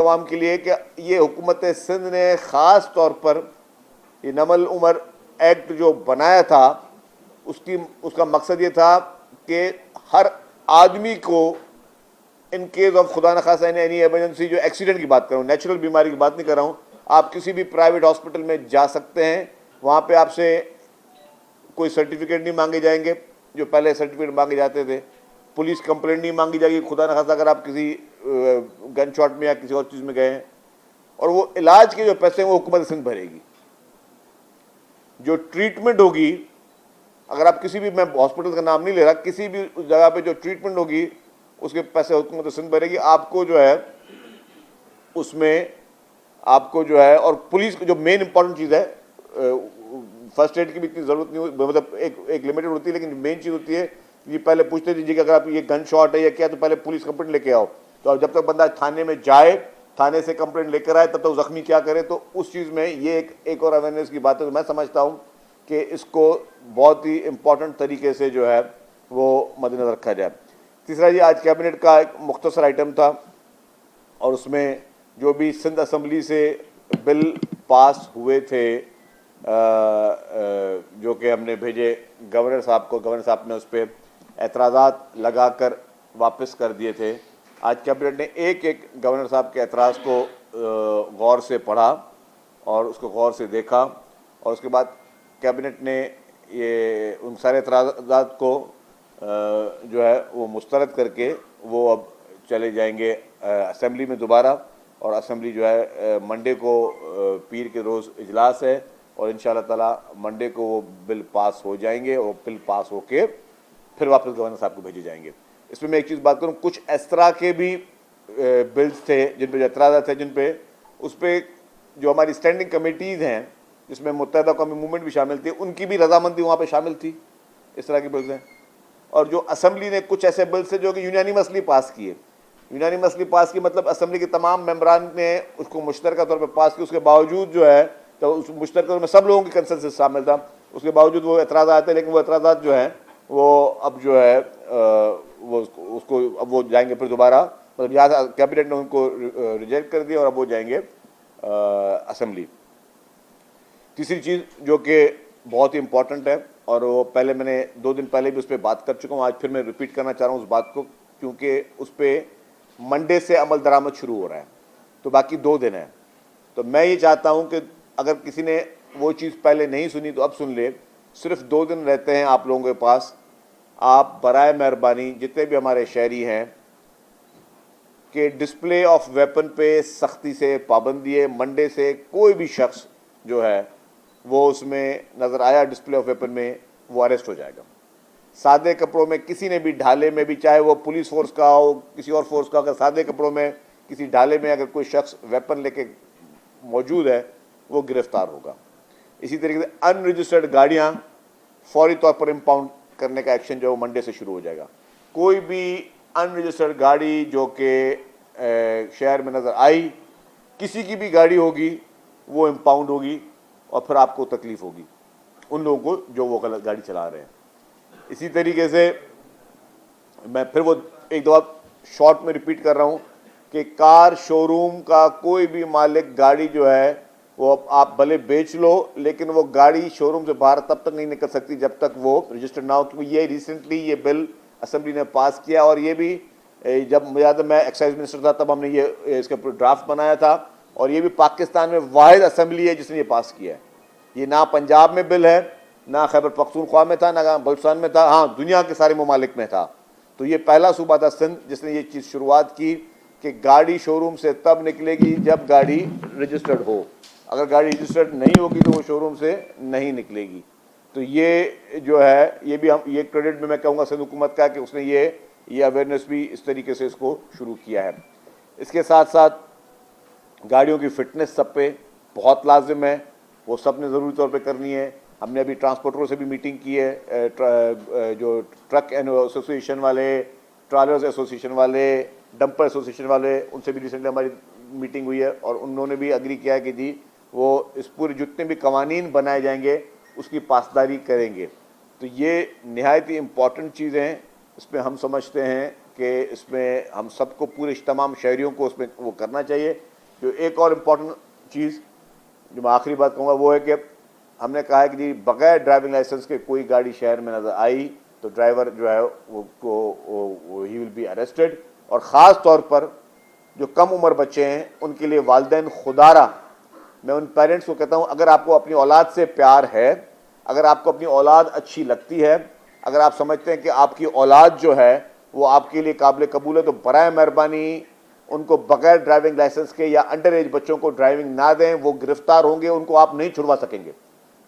عوام کے لیے کہ یہ حکومت سندھ نے خاص طور پر یہ نم العمر ایکٹ جو بنایا تھا اس کا مقصد یہ تھا کہ ہر آدمی کو ان کیس آف خدا نخواستہ اینی ایمرجنسی، جو ایکسیڈنٹ کی بات کر رہا ہوں، نیچرل بیماری کی بات نہیں کر رہا ہوں، آپ کسی بھی پرائیویٹ ہاسپٹل میں جا سکتے ہیں، وہاں پہ آپ سے کوئی سرٹیفکیٹ نہیں مانگے جائیں گے جو پہلے سرٹیفکیٹ مانگے جاتے تھے، پولیس کمپلینٹ نہیں مانگی جائے گی خدا نخواستہ اگر آپ کسی گن شاٹ میں یا کسی اور چیز میں گئے ہیں، اور وہ علاج کے جو پیسے ہیں وہ حکومت سندھ بھرے گی. جو ٹریٹمنٹ ہوگی، اگر آپ کسی بھی، میں ہاسپٹل کا نام نہیں لے رہا، کسی بھی جگہ پہ جو ٹریٹمنٹ ہوگی اس کے پیسے حکومت سندھ بھرے گی. آپ کو جو ہے اس میں آپ کو جو ہے، اور پولیس جو مین امپورٹنٹ چیز ہے، فرسٹ ایڈ کی بھی اتنی ضرورت نہیں ہوتی، مطلب ایک لمیٹڈ ہوتی ہے، لیکن مین چیز ہوتی ہے یہ پہلے پوچھتے دیجیے کہ اگر آپ یہ گن شاٹ ہے یا کیا تو پہلے پولیس کمپلینٹ لے کے آؤ. تو جب تک بندہ تھانے میں جائے، تھانے سے کمپلینٹ لے کر آئے، تب تک زخمی کیا کرے. تو اس چیز میں یہ ایک اور اویئرنیس کی بات ہے. تو میں سمجھتا ہوں کہ اس کو بہت ہی امپورٹنٹ طریقے سے جو ہے وہ مد نظر رکھا جائے. تیسرا جی، آج کیبنٹ کا ایک مختصر آئٹم تھا، اور اس میں جو بھی سندھ اسمبلی سے بل پاس ہوئے تھے جو کہ ہم نے بھیجے گورنر صاحب کو، گورنر صاحب نے اس پہ اعتراضات لگا کر واپس کر دیے تھے. آج کیبنٹ نے ایک گورنر صاحب کے اعتراض کو غور سے پڑھا اور اس کو غور سے دیکھا، اور اس کے بعد کیبنٹ نے یہ ان سارے اعتراضات کو جو ہے وہ مسترد کر کے وہ اب چلے جائیں گے اسمبلی میں دوبارہ. اور اسمبلی جو ہے منڈے کو، پیر کے روز اجلاس ہے، اور انشاءاللہ تعالیٰ منڈے کو وہ بل پاس ہو جائیں گے، اور بل پاس ہو کے پھر واپس گورنر صاحب کو بھیجے جائیں گے. اس میں ایک چیز بات کروں، کچھ اس طرح کے بھی بلز تھے جن پہ جو اعتراضات تھے، جن پہ اس پہ جو ہماری اسٹینڈنگ کمیٹیز ہیں جس میں متحدہ قومی موومنٹ بھی شامل تھی، ان کی بھی رضامندی وہاں پہ شامل تھی. اس طرح کے بلز ہیں. اور جو اسمبلی نے کچھ ایسے بلز تھے جو کہ یونینیمسلی پاس کیے. یونینیمسلی پاس کی مطلب اسمبلی کے تمام ممبران نے اس کو مشترکہ طور پہ پاس کی. اس کے باوجود جو ہے تو اس مشترکہ طور میں سب لوگوں کی کنسنسس شامل تھا، اس کے باوجود وہ اعتراضات آتے. لیکن وہ اعتراضات جو ہیں وہ اب جو ہے وہ اس کو اب وہ جائیں گے پھر دوبارہ، مطلب یہاں کیبنٹ نے ان کو ریجیکٹ کر دیا اور اب وہ جائیں گے اسمبلی. تیسری چیز جو کہ بہت ہی امپورٹنٹ ہے، اور وہ پہلے میں نے 2 دن پہلے بھی اس پہ بات کر چکا ہوں، آج پھر میں ریپیٹ کرنا چاہ رہا ہوں اس بات کو، کیونکہ اس پہ منڈے سے عمل درآمد شروع ہو رہا ہے، تو باقی 2 دن ہیں. تو میں یہ چاہتا ہوں کہ اگر کسی نے وہ چیز پہلے نہیں سنی تو اب سن لے. صرف 2 دن رہتے ہیں آپ لوگوں کے پاس. آپ برائے مہربانی جتنے بھی ہمارے شہری ہیں کہ ڈسپلے آف ویپن پہ سختی سے پابندی ہے. منڈے سے کوئی بھی شخص جو ہے وہ اس میں نظر آیا ڈسپلے آف ویپن میں، وہ اریسٹ ہو جائے گا. سادے کپڑوں میں کسی نے بھی ڈھالے میں بھی، چاہے وہ پولیس فورس کا ہو کسی اور فورس کا، اگر سادے کپڑوں میں کسی ڈھالے میں اگر کوئی شخص ویپن لے کے موجود ہے وہ گرفتار ہوگا. اسی طریقے سے ان رجسٹرڈ گاڑیاں فوری طور پر امپاؤنڈ کرنے کا ایکشن جو ہے وہ منڈے سے شروع ہو جائے گا. کوئی بھی ان رجسٹرڈ گاڑی جو کہ شہر میں نظر آئی، کسی کی بھی گاڑی ہوگی وہ امپاؤنڈ ہوگی، اور پھر آپ کو تکلیف ہوگی ان لوگوں کو جو وہ غلط گاڑی چلا رہے ہیں. اسی طریقے سے میں پھر وہ ایک دفعہ شارٹ میں ریپیٹ کر رہا ہوں کہ کار شو روم کا کوئی بھی مالک گاڑی جو ہے وہ آپ بھلے بیچ لو، لیکن وہ گاڑی شو روم سے باہر تب تک نہیں نکل سکتی جب تک وہ رجسٹرڈ نہ ہو. کیونکہ یہ ریسنٹلی یہ بل اسمبلی نے پاس کیا، اور یہ بھی جب مجھے میں ایکسائز منسٹر تھا تب ہم نے یہ اس کا ڈرافٹ بنایا تھا، اور یہ بھی پاکستان میں واحد اسمبلی ہے جس نے یہ پاس کیا ہے. یہ نہ پنجاب میں بل ہے، نہ خیبر پختونخوا میں تھا، نہ بلوچستان میں تھا، ہاں دنیا کے سارے ممالک میں تھا. تو یہ پہلا صوبہ تھا سندھ جس نے یہ چیز شروعات کی کہ گاڑی شو روم سے تب نکلے گی جب گاڑی رجسٹرڈ ہو. اگر گاڑی رجسٹرڈ نہیں ہوگی تو وہ شو روم سے نہیں نکلے گی. تو یہ جو ہے یہ بھی یہ کریڈٹ میں کہوں گا سندھ حکومت کا کہ اس نے یہ اویئرنیس بھی اس طریقے سے اس کو شروع کیا ہے. اس کے ساتھ ساتھ گاڑیوں کی فٹنس سب پہ بہت لازم ہے، وہ سب نے ضروری طور پہ کرنی ہے. ہم نے ابھی ٹرانسپورٹروں سے بھی میٹنگ کی ہے، جو ٹرک ایسوسی ایشن والے، ٹرالرز ایسوسی ایشن والے، ڈمپر ایسوسی ایشن والے، ان سے بھی ریسنٹلی ہماری میٹنگ ہوئی ہے، اور انہوں نے بھی اگری کیا ہے کہ جی وہ اس پورے جتنے بھی قوانین بنائے جائیں گے اس کی پاسداری کریں گے. تو یہ نہایت ہی امپورٹنٹ چیزیں ہیں. اس میں ہم سمجھتے ہیں کہ اس میں ہم سب کو، پورے تمام شہریوں کو اس میں وہ کرنا چاہیے. جو ایک اور امپورٹنٹ چیز جو میں آخری بات کہوں گا وہ ہے کہ ہم نے کہا ہے کہ جی بغیر ڈرائیونگ لائسنس کے کوئی گاڑی شہر میں نظر آئی تو ڈرائیور جو ہے وہ ہی ول بی اریسٹڈ. اور خاص طور پر جو کم عمر بچے ہیں ان کے لیے والدین خدارہ میں ان پیرنٹس کو کہتا ہوں اگر آپ کو اپنی اولاد سے پیار ہے, اگر آپ کو اپنی اولاد اچھی لگتی ہے, اگر آپ سمجھتے ہیں کہ آپ کی اولاد جو ہے وہ آپ کے لیے قابل قبول ہے, تو برائے مہربانی ان کو بغیر ڈرائیونگ لائسنس کے یا انڈر ایج بچوں کو ڈرائیونگ نہ دیں. وہ گرفتار ہوں گے, ان کو آپ نہیں چھڑوا سکیں گے.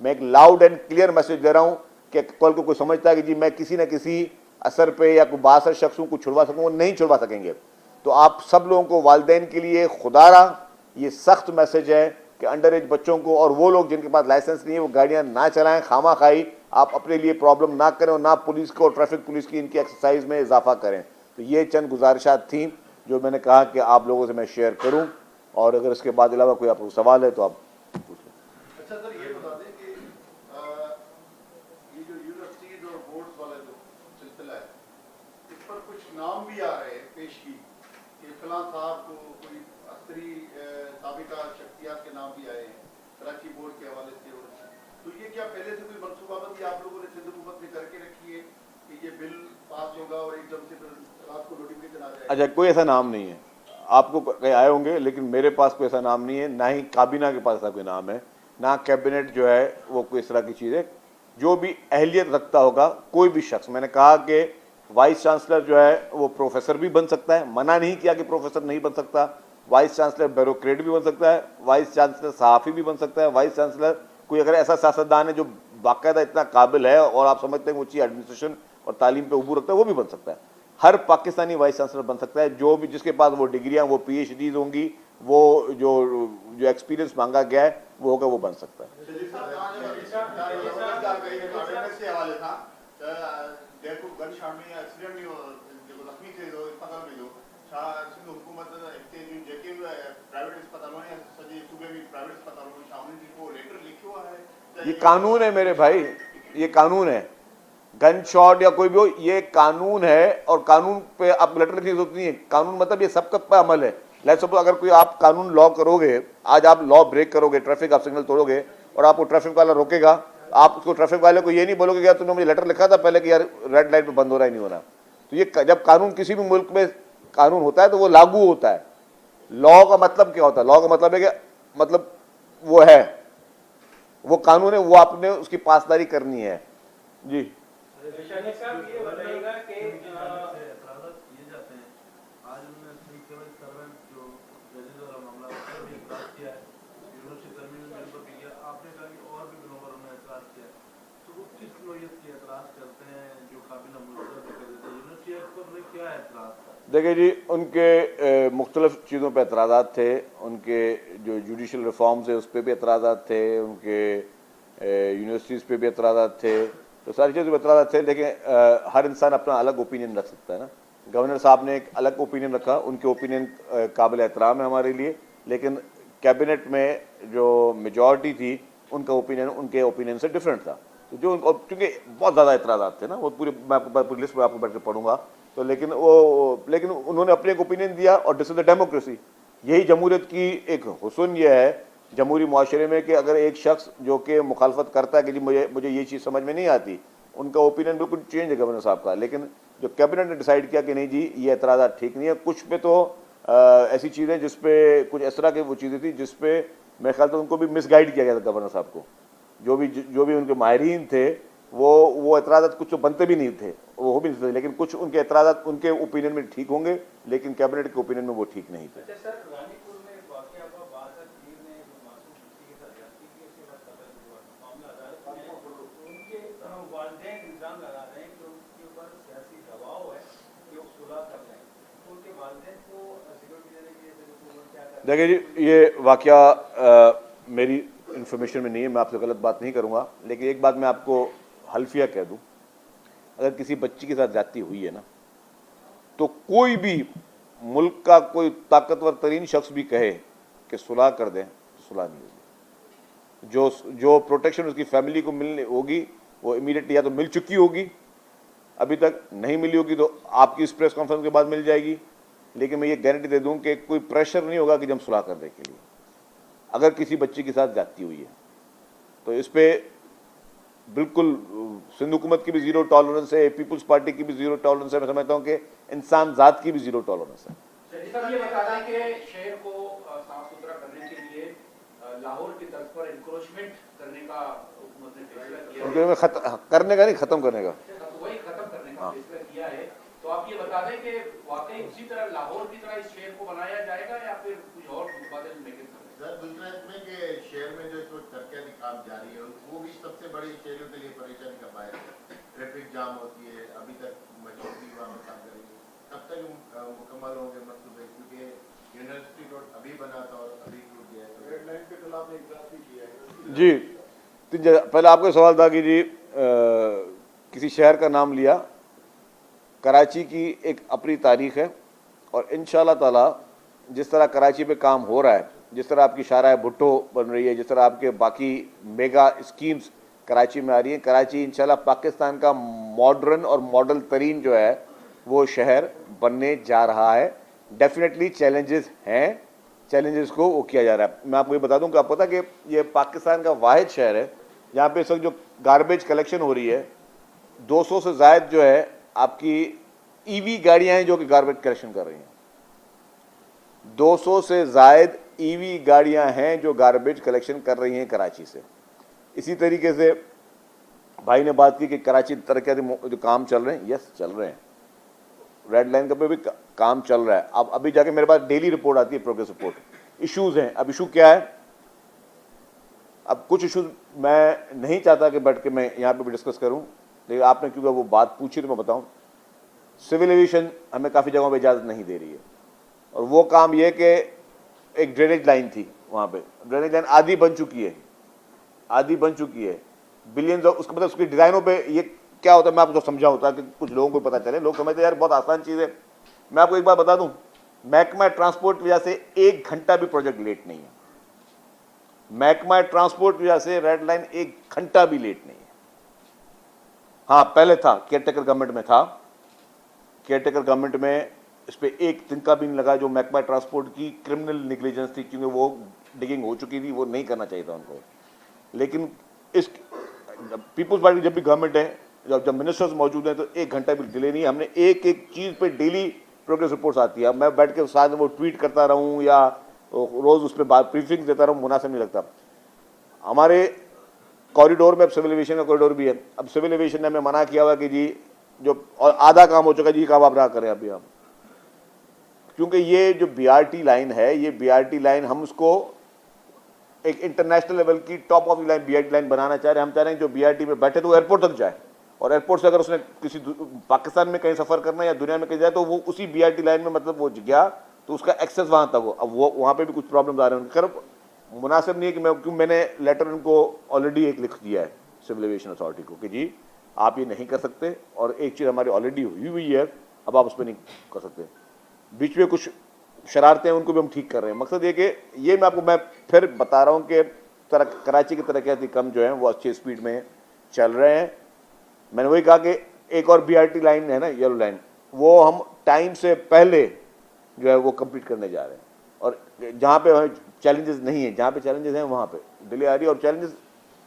میں ایک لاؤڈ اینڈ کلیئر میسج دے رہا ہوں کہ کل کو کوئی سمجھتا ہے کہ جی میں کسی نہ کسی اثر پہ یا کوئی بااثر شخصوں کو چھڑوا سکوں, وہ نہیں چھڑوا سکیں گے. تو آپ سب لوگوں کو والدین کے لیے خدارہ یہ سخت میسج ہے کہ انڈر ایج بچوں کو اور وہ لوگ جن کے پاس لائسنس نہیں ہے وہ گاڑیاں نہ چلائیں. خواہ خواہی آپ اپنے لیے پرابلم نہ کریں اور نہ پولیس کو اور ٹریفک پولیس کی ان کی ایکسرسائز میں اضافہ کریں. تو یہ چند گزارشات تھیں جو میں نے کہا کہ آپ لوگوں سے میں شیئر کروں, اور اگر اس کے بعد علاوہ کوئی آپ کو سوال ہے تو آپ پوچھ لیں. اچھا سر, یہ بتا دیں کہ یہ جو یونیورسٹیز اور بورڈز والا جو سلسلہ ہے اس پر کچھ نام بھی آ رہے ہیں پیشگی کہ فلاں صاحب کو کوئی عسکری سابقہ شخصیات کے نام بھی آئے ہیں کراچی بورڈ کے حوالے سے. تو یہ کیا پہلے سے کوئی منصوبہ بندی آپ لوگوں نے سندھ حکومت میں کر کے رکھی ہے کہ یہ بل پاس ہوگا اور ایک دم سے رات کو نوٹیفکیشن آ جائے گا؟ اچھا, کوئی ایسا نام نہیں ہے. آپ کو کہیں آئے ہوں گے لیکن میرے پاس کوئی ایسا نام نہیں ہے, نہ ہی کابینہ کے پاس ایسا کوئی نام ہے, نہ کیبنٹ جو ہے وہ کوئی اس طرح کی چیز ہے. جو بھی اہلیت رکھتا ہوگا کوئی بھی شخص, میں نے کہا کہ وائس چانسلر جو ہے وہ پروفیسر بھی بن سکتا ہے, منع نہیں کیا کہ پروفیسر نہیں بن سکتا. وائس چانسلر بیوروکریٹ بھی بن سکتا ہے, وائس چانسلر صحافی بھی بن سکتا ہے, وائس چانسلر کوئی اگر ایسا سیاستدان ہے جو باقاعدہ اتنا قابل ہے اور آپ سمجھتے ہیں وہ اچھی ایڈمنسٹریشن اور تعلیم پہ عبور رکھتا ہے, وہ بھی بن سکتا ہے. ہر پاکستانی وائس چانسلر بن سکتا ہے, جو بھی جس کے پاس وہ ڈگریاں, وہ پی ایچ ڈیز ہوں گی, وہ جو ایکسپیرینس مانگا گیا ہے وہ ہوگا, وہ بن سکتا ہے. یہ قانون ہے میرے بھائی, یہ قانون ہے. گن شاٹ یا کوئی بھی ہو, یہ قانون ہے, اور قانون پہ آپ لیٹر لکھنے کی ضرورت نہیں ہے. قانون مطلب یہ سب کا پہ عمل ہے. لیٹس سپوز اگر کوئی آپ قانون لا کرو گے, آج آپ لا بریک کرو گے, ٹریفک آپ سگنل توڑو گے اور آپ کو ٹریفک والا روکے گا, آپ اس کو ٹریفک والے کو یہ نہیں بولو گے کہ تم نے مجھے لیٹر لکھا تھا پہلے کہ یار ریڈ لائٹ پہ بند ہو رہا ہے نہیں ہو رہا. تو یہ جب قانون کسی بھی ملک میں قانون ہوتا ہے تو وہ لاگو ہوتا ہے. لا کا مطلب کیا ہوتا ہے؟ لا کا مطلب ہے کہ مطلب وہ ہے, وہ قانون ہے, وہ آپ نے اس کی پاسداری کرنی ہے. جی دیکھیں جی, ان کے مختلف چیزوں پہ اعتراضات تھے. ان کے جو جوڈیشل ریفارمز ہیں اس پہ بھی اعتراضات تھے, ان کے یونیورسٹیز پہ بھی اعتراضات تھے, تو ساری چیزوں پہ اعتراضات تھے. لیکن ہر انسان اپنا الگ اوپینین رکھ سکتا ہے نا. گورنر صاحب نے ایک الگ اوپینین رکھا, ان کے اوپینین قابل احترام ہے ہمارے لیے, لیکن کیبنٹ میں جو میجورٹی تھی ان کا اوپینین ان کے اوپینین سے ڈفرینٹ تھا. تو جو چونکہ بہت زیادہ اعتراضات تھے نا, وہ پورے میں پوری لسٹ میں آپ کو بیٹھ کے پڑھوں گا, تو لیکن انہوں نے اپنے ایک اوپینین دیا, اور دس از دا ڈیموکریسی. یہی جمہوریت کی ایک حسن یہ ہے جمہوری معاشرے میں کہ اگر ایک شخص جو کہ مخالفت کرتا ہے کہ جی مجھے یہ چیز سمجھ میں نہیں آتی, ان کا اوپینین بالکل چینج ہے گورنر صاحب کا, لیکن جو کیبنٹ نے ڈیسائیڈ کیا کہ نہیں جی یہ اعتراضات ٹھیک نہیں ہے. کچھ پہ تو ایسی چیزیں جس پہ کچھ اس طرح کی وہ چیزیں تھیں جس پہ میرے خیال سے ان کو بھی مس گائیڈ کیا گیا تھا گورنر صاحب کو. جو بھی ان کے ماہرین تھے وہ اعتراضات کچھ تو بنتے بھی نہیں تھے, وہ ہو بھی نہیں تھے, لیکن کچھ ان کے اعتراضات ان کے اوپینین میں ٹھیک ہوں گے, لیکن کیبنٹ کے اوپینین میں وہ ٹھیک نہیں تھے. دیکھیں جی, یہ واقعہ میری انفارمیشن میں نہیں ہے, میں آپ سے غلط بات نہیں کروں گا, لیکن ایک بات میں آپ کو حلفیہ کہہ دوں, اگر کسی بچی کے ساتھ زیادتی ہوئی ہے نا, تو کوئی بھی ملک کا کوئی طاقتور ترین شخص بھی کہے کہ صلح کر دیں تو صلح نہیں ہوگی. جو پروٹیکشن اس کی فیملی کو ملنے ہوگی وہ امیڈیٹلی یا تو مل چکی ہوگی, ابھی تک نہیں ملی ہوگی تو آپ کی اس پریس کانفرنس کے بعد مل جائے گی, لیکن میں یہ گارنٹی دے دوں کہ کوئی پریشر نہیں ہوگا کہ جب ہم صلح کرنے کے لیے اگر کسی بچی کے ساتھ زیادتی ہوئی ہے تو اس پہ بالکل سندھ حکومت کی بھی زیرو ٹالرنس ہے, پیپلز پارٹی کی بھی زیرو ٹالرنس ہے, میں سمجھتا ہوں کہ انسان ذات کی بھی زیرو ٹالرنس ہے. یہ بتا دیں کہ شہر کو صاف ستھرا کرنے کے لیے لاہور کی طرف پر انکروچمنٹ کرنے کا حکومت نے فیصلہ کیا ہے, کرنے کا نہیں, ختم کرنے کا, وہی ختم کرنے کا فیصلہ کیا ہے. تو آپ یہ بتا دیں کہ واقعی اسی طرح لاہور کی طرح اس شہر کو بنایا جائے گا یا پھر کچھ اور متبادل میکنزم ہے؟ سر دوسرا اس میں کہ شہر میں جو اس وقت ترقیاتی کام جاری ہے وہ بھی سب سے بڑی شہریوں کے لیے پریشانی کا باعث ہے. ٹریفک جام ہوتی ہے, ابھی تک میجورٹی وہاں پر کام کریں گے, کب تک مکمل ہوں گے منصوبے, کیونکہ یونیورسٹی روڈ ابھی بنا تھا اور ابھی ٹوٹ گیا ہے. ریڈ لائن کے خلاف ایک اجلاس بھی کیا ہے. جی پہلے آپ کا سوال تھا کہ جی کسی شہر کا نام لیا. کراچی کی ایک اپنی تاریخ ہے اور انشاءاللہ تعالی جس طرح کراچی پہ کام ہو رہا ہے, جس طرح آپ کی شاہراہ بھٹو بن رہی ہے, جس طرح آپ کے باقی میگا اسکیمز کراچی میں آ رہی ہیں, کراچی انشاءاللہ پاکستان کا ماڈرن اور ماڈل ترین جو ہے وہ شہر بننے جا رہا ہے. ڈیفینیٹلی چیلنجز ہیں, چیلنجز کو وہ کیا جا رہا ہے. میں آپ کو یہ بتا دوں کہ آپ پتہ کہ یہ پاکستان کا واحد شہر ہے جہاں پہ اس وقت جو گاربیج کلیکشن ہو رہی ہے 200 سے زائد جو ہے آپ کی ای وی گاڑیاں ہیں جو کہ گاربیج کلیکشن کر رہی ہیں. 200 سے زائد ای وی گاڑیاں ہیں جو گاربیج کلیکشن کر رہی ہیں کراچی سے. اسی طریقے سے بھائی نے بات کی کہ کراچی ترقیاتی جو کام چل رہے ہیں, یس چل رہے ہیں, ریڈ لائن کا پہ بھی کام چل رہا ہے. اب ابھی جا کے میرے پاس ڈیلی رپورٹ آتی ہے, پروگریس رپورٹ. ایشوز ہیں, اب ایشو کیا ہے, اب کچھ ایشوز میں نہیں چاہتا کہ بیٹھ کے میں یہاں پہ بھی ڈسکس کروں, لیکن آپ نے کیونکہ وہ بات پوچھی تو میں بتاؤں. سول ایویشن ہمیں کافی جگہوں پہ اجازت نہیں دے رہی ہے, اور وہ کام یہ کہ ایک ڈرینیج لائن تھی وہاں پہ, ڈرینیج لائن آدھی بن چکی ہے, بلینز اس کا مطلب اس کی ڈیزائنوں پہ یہ کیا ہوتا ہے میں آپ کو سمجھاؤں تاکہ کچھ لوگوں کو پتہ چلے. لوگ سمجھتے ہیں یار بہت آسان چیز ہے. میں آپ کو ایک بات بتا دوں, محکمہ ٹرانسپورٹ کی وجہ سے 1 گھنٹہ بھی پروجیکٹ لیٹ نہیں ہے. محکمہ ٹرانسپورٹ کی وجہ سے ریڈ لائن 1 گھنٹہ بھی لیٹ نہیں ہے. ہاں پہلے تھا, کیئر ٹیکر گورنمنٹ میں تھا, کیئر ٹیکر گورنمنٹ میں اس پہ ایک تنکا بھی نہیں لگا, جو محکمہ ٹرانسپورٹ کی کرمنل نیگلیجنس تھی, کیونکہ وہ ڈگنگ ہو چکی تھی, وہ نہیں کرنا چاہیے تھا ان کو. لیکن اس پیپلز پارٹی جب بھی گورنمنٹ ہے, جب منسٹرز موجود ہیں تو 1 گھنٹہ بھی ڈیلے نہیں. ہم نے ایک چیز پہ ڈیلی پروگریس رپورٹس آتی ہے. میں بیٹھ کے ساتھ وہ ٹویٹ کرتا رہوں یا روز اس پہ بریفنگ دیتا رہوں, مناسب نہیں لگتا. ہمارے کوریڈور میں اب سول ایویشن کا کوریڈور بھی ہے. اب سول ایویشن نے ہمیں منع کیا ہوا کہ جی جو اور آدھا کام ہو چکا ہے, جی کام آپ نہ کریں ابھی ہم, کیونکہ یہ جو بی آر ٹی لائن ہے, یہ بی آر ٹی لائن ہم اس کو ایک انٹرنیشنل لیول کی top of the line B R T line بنانا چاہ رہے ہیں. ہم چاہ رہے ہیں جو بی آر ٹی میں بیٹھے تو وہ ایئرپورٹ تک جائے, اور ایئرپورٹ سے اگر اس نے کسی پاکستان میں کہیں سفر کرنا یا دنیا میں کہیں جائے تو وہ اسی بی آر ٹی لائن میں مطلب وہ گیا تو اس کا ایکسیس وہاں تک ہو. اب وہ وہاں پہ بھی کچھ پرابلمز آ رہے ہیں. خیر مناسب نہیں ہے کہ میں نے لیٹر ان کو آلریڈی ایک لکھ دیا ہے سول ایویشن اتھارٹی کو کہ جی آپ یہ نہیں کر سکتے, اور ایک چیز ہماری آلریڈی ہوئی ہے, اب آپ اس پہ نہیں کر سکتے. بیچ میں کچھ شرارتیں ہیں ان کو بھی ہم ٹھیک کر رہے ہیں. مقصد یہ کہ یہ میں پھر بتا رہا ہوں کہ کراچی کے ترقیاتی کم جو ہیں وہ اچھی اسپیڈ میں چل رہے ہیں. میں نے وہی کہا کہ ایک اور بی آر ٹی لائن ہے نا, یلو لائن, وہ ہم ٹائم سے پہلے جو ہے وہ کمپلیٹ کرنے جا رہے ہیں. اور جہاں پہ چیلنجز نہیں ہیں, جہاں پہ چیلنجز ہیں وہاں پہ ڈیلے آ رہی ہے, اور چیلنجز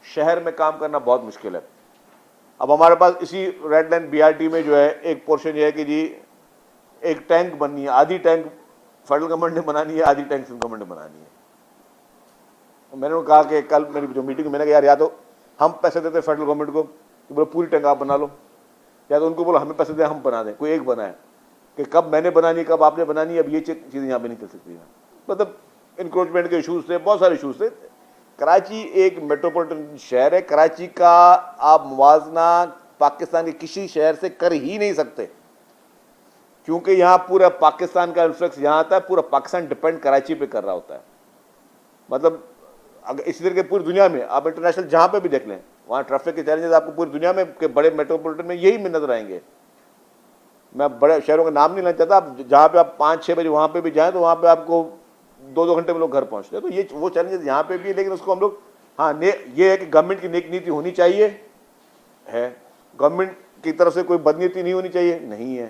شہر میں کام کرنا بہت مشکل ہے. اب ہمارے پاس اسی red line B R T میں جو ہے ایک پورشن یہ ہے کہ جی ایک ٹینک بننی ہے, آدھی ٹینک فیڈرل گورنمنٹ نے بنانی ہے, آدھی ٹینک سینٹرل گورنمنٹ نے بنانی ہے. میں نے کہا کہ کل میری جو میٹنگ میں نے کہا یار یا تو ہم پیسے دیتے فیڈرل گورنمنٹ کو کہ بولو پوری ٹینک آپ بنا لو, یا تو ان کو بولو ہمیں پیسے دیں ہم بنا دیں, کوئی ایک بنائے. کہ کب میں نے بنانی کب آپ نے بنانی, اب یہ چیزیں یہاں پہ نہیں چل سکتی ہیں. مطلب انکروچمنٹ کے ایشوز تھے, بہت سارے ایشوز تھے. کراچی ایک میٹروپولیٹن شہر ہے, کراچی کا آپ موازنہ پاکستان کے کسی شہر سے کر ہی نہیں سکتے, کیونکہ یہاں پورا پاکستان کا انفلکس یہاں آتا ہے, پورا پاکستان ڈپینڈ کراچی پہ کر رہا ہوتا ہے. مطلب اگر اسی طرح کے پوری دنیا میں آپ انٹرنیشنل جہاں پہ بھی دیکھ لیں, وہاں ٹریفک کے چیلنجز آپ کو پوری دنیا میں کے بڑے میٹروپولیٹن میں یہی میں نظر آئیں گے. میں بڑے شہروں کا نام نہیں لینا چاہتا, آپ جہاں پہ آپ 5-6 بجے وہاں پہ بھی جائیں تو وہاں پہ آپ کو 2 گھنٹے میں لوگ گھر پہنچتے ہیں. تو یہ وہ چیلنجز یہاں پہ بھی ہے, لیکن اس کو ہم لوگ ہاں یہ ہے کہ گورنمنٹ کی نیک نیتی ہونی چاہیے ہے, گورنمنٹ کی طرف سے کوئی بدنیتی نہیں ہونی چاہیے, نہیں ہے.